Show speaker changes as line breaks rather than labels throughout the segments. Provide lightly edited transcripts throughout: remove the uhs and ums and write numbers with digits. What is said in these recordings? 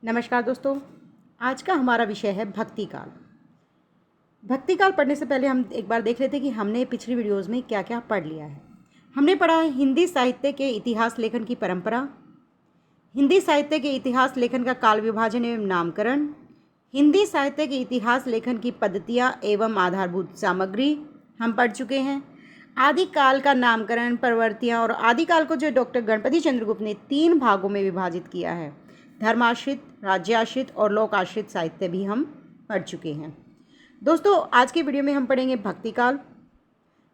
नमस्कार दोस्तों। आज का हमारा विषय है भक्ति काल। भक्ति काल पढ़ने से पहले हम एक बार देख लेते हैं कि हमने पिछली वीडियोज़ में क्या क्या पढ़ लिया है। हमने पढ़ा है हिंदी साहित्य के इतिहास लेखन की परंपरा, हिंदी साहित्य के इतिहास लेखन का काल विभाजन एवं नामकरण, हिंदी साहित्य के इतिहास लेखन की पद्धतियाँ एवं आधारभूत सामग्री हम पढ़ चुके हैं। आदिकाल का नामकरण, प्रवृत्तियाँ और आदिकाल को जो डॉक्टर गणपति चंद्रगुप्त ने 3 भागों में विभाजित किया है, धर्माश्रित, राज्याश्रित और लोकाश्रित साहित्य भी हम पढ़ चुके हैं। दोस्तों, आज की वीडियो में हम पढ़ेंगे भक्ति काल।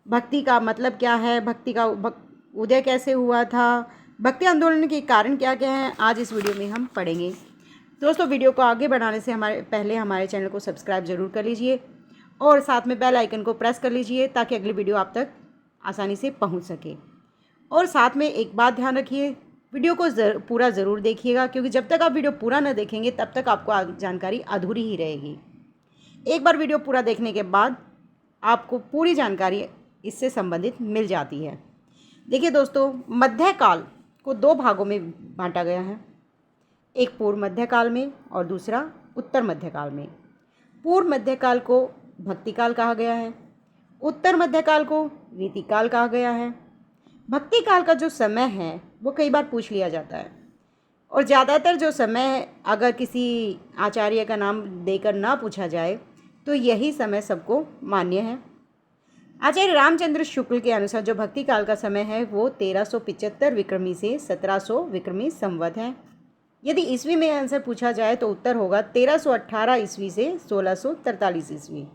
भक्ति का मतलब क्या है, भक्ति का उदय कैसे हुआ था, भक्ति आंदोलन के कारण क्या क्या हैं, आज इस वीडियो में हम पढ़ेंगे। दोस्तों, वीडियो को आगे बढ़ाने से पहले हमारे चैनल को सब्सक्राइब ज़रूर कर लीजिए और साथ में बेल आइकन को प्रेस कर लीजिए ताकि अगली वीडियो आप तक आसानी से पहुंच सके। और साथ में एक बात ध्यान रखिए, वीडियो को पूरा ज़रूर देखिएगा, क्योंकि जब तक आप वीडियो पूरा न देखेंगे तब तक आपको जानकारी अधूरी ही रहेगी। एक बार वीडियो पूरा देखने के बाद आपको पूरी जानकारी इससे संबंधित मिल जाती है। देखिए दोस्तों, मध्यकाल को 2 भागों में बांटा गया है, एक पूर्व मध्यकाल में और दूसरा उत्तर मध्यकाल में। पूर्व मध्यकाल को भक्ति काल कहा गया है, उत्तर मध्यकाल को रीतिकाल कहा गया है। भक्ति काल का जो समय है वो कई बार पूछ लिया जाता है, और ज़्यादातर जो समय अगर किसी आचार्य का नाम देकर ना पूछा जाए तो यही समय सबको मान्य है। आचार्य रामचंद्र शुक्ल के अनुसार जो भक्ति काल का समय है वो 1375 विक्रमी से 1700 विक्रमी संवत है। यदि ईस्वी में आंसर पूछा जाए तो उत्तर होगा 1318 ईस्वी से 1643 ईस्वी।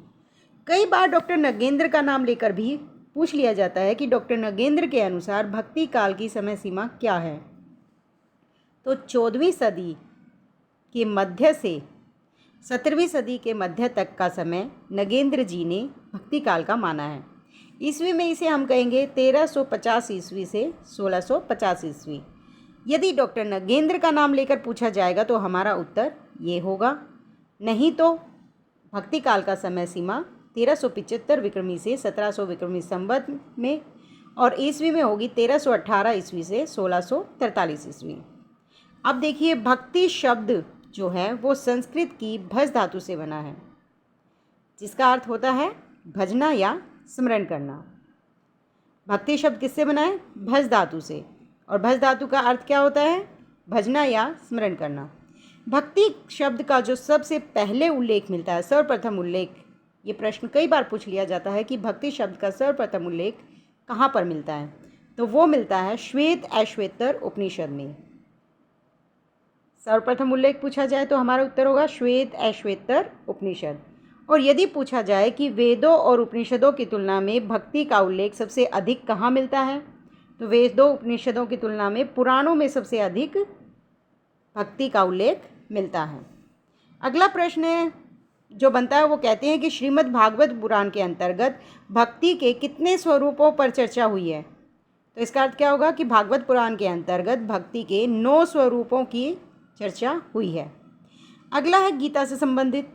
कई बार डॉक्टर नगेंद्र का नाम लेकर भी पूछ लिया जाता है कि डॉक्टर नगेंद्र के अनुसार भक्ति काल की समय सीमा क्या है। तो 14वीं सदी के मध्य से 17वीं सदी के मध्य तक का समय नगेंद्र जी ने भक्ति काल का माना है। ईस्वी में इसे हम कहेंगे 1350 ईस्वी से 1650 ईस्वी। यदि डॉक्टर नगेंद्र का नाम लेकर पूछा जाएगा तो हमारा उत्तर ये होगा। नहीं तो भक्ति काल का समय सीमा 1375 विक्रमी से 1700 विक्रमी संवत में और ईस्वी में होगी 1318 ईस्वी से 1643 ईस्वी। अब देखिए, भक्ति शब्द जो है वो संस्कृत की भज धातु से बना है, जिसका अर्थ होता है भजना या स्मरण करना। भक्ति शब्द किससे बना है? भज धातु से। और भज धातु का अर्थ क्या होता है? भजना या स्मरण करना। भक्ति शब्द का जो सबसे पहले उल्लेख मिलता है, सर्वप्रथम उल्लेख, ये प्रश्न कई बार पूछ लिया जाता है कि भक्ति शब्द का सर्वप्रथम उल्लेख कहाँ पर मिलता है, तो वो मिलता है श्वेत ऐश्वेतर उपनिषद में। सर्वप्रथम उल्लेख पूछा जाए तो हमारा उत्तर होगा श्वेत ऐश्वेतर उपनिषद। और यदि पूछा जाए कि वेदों और उपनिषदों की तुलना में भक्ति का उल्लेख सबसे अधिक कहाँ मिलता है, तो वेदों उपनिषदों की तुलना में पुराणों में सबसे अधिक भक्ति का उल्लेख मिलता है। अगला प्रश्न जो बनता है वो कहते हैं कि श्रीमद् भागवत पुराण के अंतर्गत भक्ति के कितने स्वरूपों पर चर्चा हुई है। तो इसका अर्थ क्या होगा कि भागवत पुराण के अंतर्गत भक्ति के 9 स्वरूपों की चर्चा हुई है। अगला है गीता से संबंधित।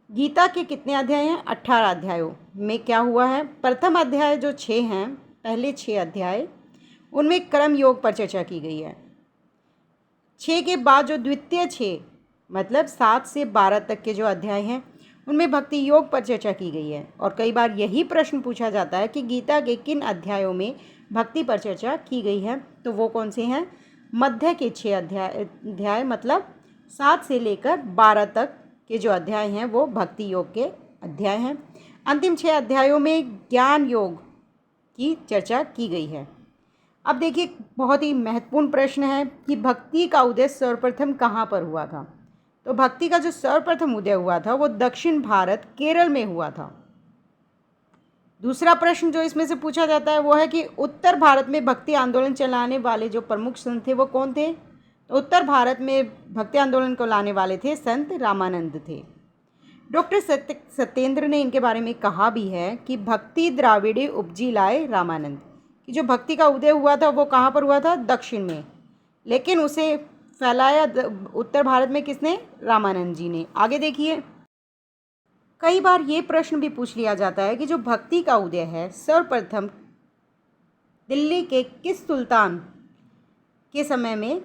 गीता के कितने अध्याय हैं? 18 अध्यायों में क्या हुआ है? प्रथम अध्याय जो 6 हैं, पहले 6 अध्याय, उनमें कर्म योग पर चर्चा की गई है। 6 के बाद जो द्वितीय 6 मतलब 7 से 12 तक के जो अध्याय हैं उनमें भक्ति योग पर चर्चा की गई है। और कई बार यही प्रश्न पूछा जाता है कि गीता के किन अध्यायों में भक्ति पर चर्चा की गई है, तो वो कौन से हैं? मध्य के 6 अध्याय मतलब 7 से लेकर 12 तक के जो अध्याय हैं वो भक्ति योग के अध्याय हैं। अंतिम 6 अध्यायों में ज्ञान योग की चर्चा की गई है। अब देखिए, बहुत ही महत्वपूर्ण प्रश्न है कि भक्ति का उदय सर्वप्रथम कहाँ पर हुआ था। तो भक्ति का जो सर्वप्रथम उदय हुआ था वो दक्षिण भारत केरल में हुआ था। दूसरा प्रश्न जो इसमें से पूछा जाता है वो है कि उत्तर भारत में भक्ति आंदोलन चलाने वाले जो प्रमुख संत थे वो कौन थे। तो उत्तर भारत में भक्ति आंदोलन को लाने वाले थे संत रामानंद थे। डॉक्टर सत्येंद्र ने इनके बारे में कहा भी है कि भक्ति द्राविड़े उपजी लाए रामानंद, कि जो भक्ति का उदय हुआ था वो कहाँ पर हुआ था? दक्षिण में, लेकिन उसे फैलाया उत्तर भारत में किसने? रामानंद जी ने। आगे देखिए, कई बार ये प्रश्न भी पूछ लिया जाता है कि जो भक्ति का उदय है सर्वप्रथम दिल्ली के किस सुल्तान के समय में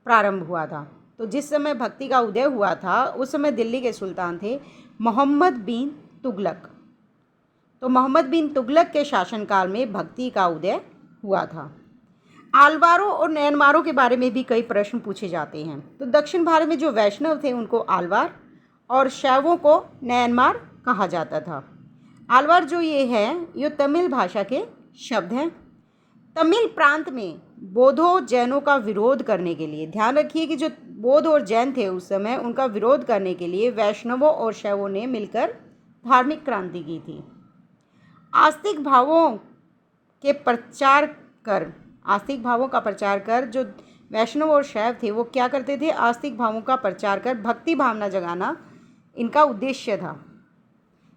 प्रारंभ हुआ था। तो जिस समय भक्ति का उदय हुआ था उस समय दिल्ली के सुल्तान थे मोहम्मद बिन तुगलक। तो मोहम्मद बिन तुगलक के शासनकाल में भक्ति का उदय हुआ था। आलवारों और नयनमारों के बारे में भी कई प्रश्न पूछे जाते हैं। तो दक्षिण भारत में जो वैष्णव थे उनको आलवार और शैवों को नयनमार कहा जाता था। आलवार जो ये तमिल भाषा के शब्द हैं। तमिल प्रांत में बौद्धों जैनों का विरोध करने के लिए, ध्यान रखिए कि जो बौद्ध और जैन थे उस समय, उनका विरोध करने के लिए वैष्णवों और शैवों ने मिलकर धार्मिक क्रांति की थी। आस्तिक भावों का प्रचार कर जो वैष्णव और शैव थे वो क्या करते थे, आस्तिक भावों का प्रचार कर भक्ति भावना जगाना इनका उद्देश्य था।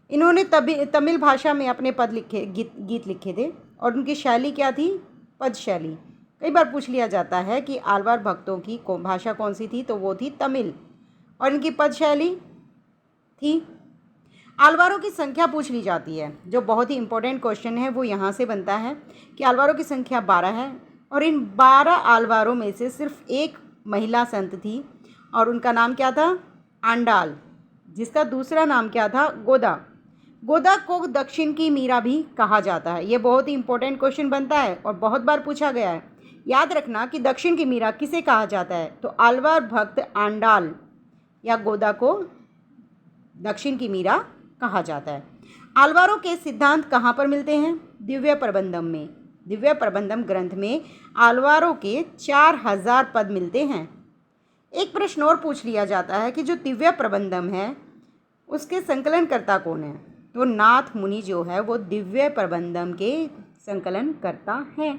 इन्होंने तमिल भाषा में अपने गीत लिखे थे और उनकी शैली क्या थी, पद शैली। कई बार पूछ लिया जाता है कि आलवार भक्तों की भाषा कौन सी थी, तो वो थी तमिल और इनकी पद शैली थी। आलवारों की संख्या पूछ ली जाती है, जो बहुत ही इंपॉर्टेंट क्वेश्चन है वो यहाँ से बनता है कि आलवारों की संख्या 12 है और इन 12 आलवारों में से सिर्फ एक महिला संत थी और उनका नाम क्या था, आंडाल, जिसका दूसरा नाम क्या था, गोदा। गोदा को दक्षिण की मीरा भी कहा जाता है। ये बहुत ही इंपॉर्टेंट क्वेश्चन बनता है और बहुत बार पूछा गया है। याद रखना कि दक्षिण की मीरा किसे कहा जाता है, तो आलवार भक्त आंडाल या गोदा को दक्षिण की मीरा कहा जाता है। आलवारों के सिद्धांत कहाँ पर मिलते हैं, दिव्य प्रबंधम में। दिव्य प्रबंधम ग्रंथ में आलवारों के 4000 पद मिलते हैं। एक प्रश्न और पूछ लिया जाता है कि जो दिव्य प्रबंधम है उसके संकलनकर्ता कौन है, तो नाथ मुनि जो है वो दिव्य प्रबंधम के संकलन करता है।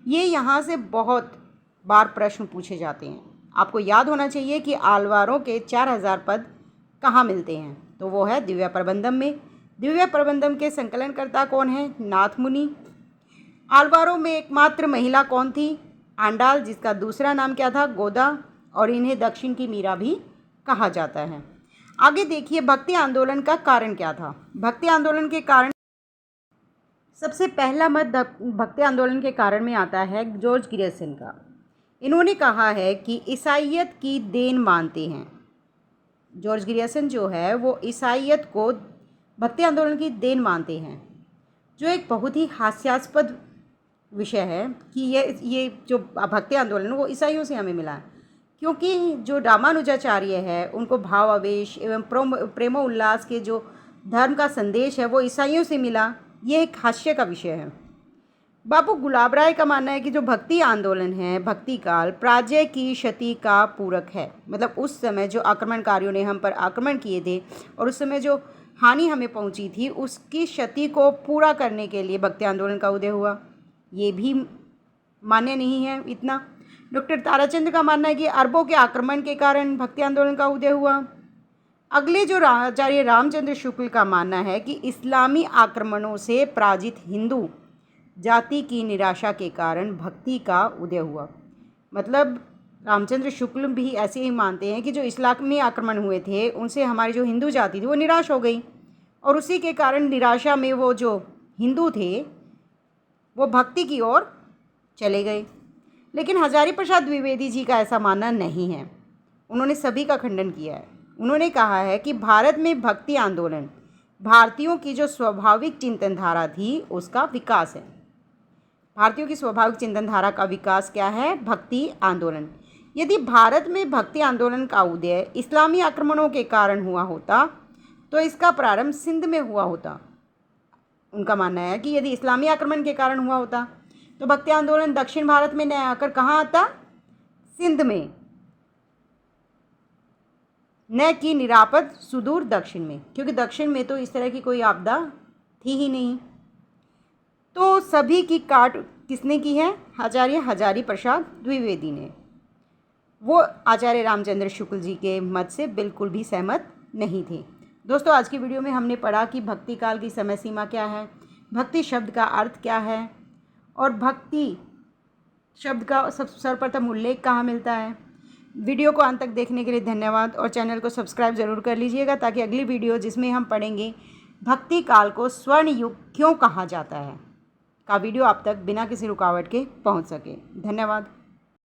ये यहाँ से बहुत बार प्रश्न पूछे जाते हैं। आपको याद होना चाहिए कि आलवारों के 4000 पद कहाँ मिलते हैं, तो वो है दिव्य प्रबंधम में। दिव्य प्रबंधम के संकलनकर्ता कौन है, नाथ मुनि। आलवारों में एकमात्र महिला कौन थी, आंडाल, जिसका दूसरा नाम क्या था, गोदा, और इन्हें दक्षिण की मीरा भी कहा जाता है। आगे देखिए भक्ति आंदोलन का कारण क्या था। भक्ति आंदोलन के कारण सबसे पहला मत भक्ति आंदोलन के कारण में आता है जॉर्ज ग्रियर्सन का। इन्होंने कहा है कि ईसाइयत की देन मानते हैं। जॉर्ज ग्रियर्सन जो है वो ईसाइयत को भक्ति आंदोलन की देन मानते हैं, जो एक बहुत ही हास्यास्पद विषय है कि ये जो भक्ति आंदोलन वो ईसाइयों से हमें मिला है, क्योंकि जो रामानुजाचार्य है उनको भाव आवेश एवं प्रेमोल्लास के जो धर्म का संदेश है वो ईसाइयों से मिला। ये एक हास्य का विषय है। बाबू गुलाब राय का मानना है कि जो भक्ति आंदोलन है, भक्ति काल पराजय की क्षति का पूरक है। मतलब उस समय जो आक्रमणकारियों ने हम पर आक्रमण किए थे और उस समय जो हानि हमें पहुंची थी उसकी क्षति को पूरा करने के लिए भक्ति आंदोलन का उदय हुआ। ये भी मान्य नहीं है इतना। डॉक्टर ताराचंद का मानना है कि अरबों के आक्रमण के कारण भक्ति आंदोलन का उदय हुआ। अगले जो आचार्य रामचंद्र शुक्ल का मानना है कि इस्लामी आक्रमणों से पराजित हिंदू जाति की निराशा के कारण भक्ति का उदय हुआ। मतलब रामचंद्र शुक्ल भी ऐसे ही मानते हैं कि जो इस्लामी आक्रमण हुए थे उनसे हमारी जो हिंदू जाति थी वो निराश हो गई और उसी के कारण निराशा में वो जो हिंदू थे वो भक्ति की ओर चले गए। लेकिन हजारी प्रसाद द्विवेदी जी का ऐसा मानना नहीं है। उन्होंने सभी का खंडन किया है। उन्होंने कहा है कि भारत में भक्ति आंदोलन भारतीयों की जो स्वाभाविक चिंतन धारा थी उसका विकास है। भारतीयों की स्वाभाविक चिंतन धारा का विकास क्या है, भक्ति आंदोलन। यदि भारत में भक्ति आंदोलन का उदय इस्लामी आक्रमणों के कारण हुआ होता तो इसका प्रारंभ सिंध में हुआ होता। उनका मानना है कि यदि इस्लामी आक्रमण के कारण हुआ होता तो भक्ति आंदोलन दक्षिण भारत में न आकर कहाँ आता, सिंध में, न कि निरापद सुदूर दक्षिण में, क्योंकि दक्षिण में तो इस तरह की कोई आपदा थी ही नहीं। तो सभी की काट किसने की है, आचार्य हजारी प्रसाद द्विवेदी ने। वो आचार्य रामचंद्र शुक्ल जी के मत से बिल्कुल भी सहमत नहीं थे। दोस्तों आज की वीडियो में हमने पढ़ा कि भक्ति काल की समय सीमा क्या है, भक्ति शब्द का अर्थ क्या है और भक्ति शब्द का सर्वप्रथम उल्लेख कहाँ मिलता है। वीडियो को अंत तक देखने के लिए धन्यवाद और चैनल को सब्सक्राइब ज़रूर कर लीजिएगा ताकि अगली वीडियो जिसमें हम पढ़ेंगे भक्ति काल को स्वर्ण युग क्यों कहा जाता है का वीडियो आप तक बिना किसी रुकावट के पहुंच सके। धन्यवाद।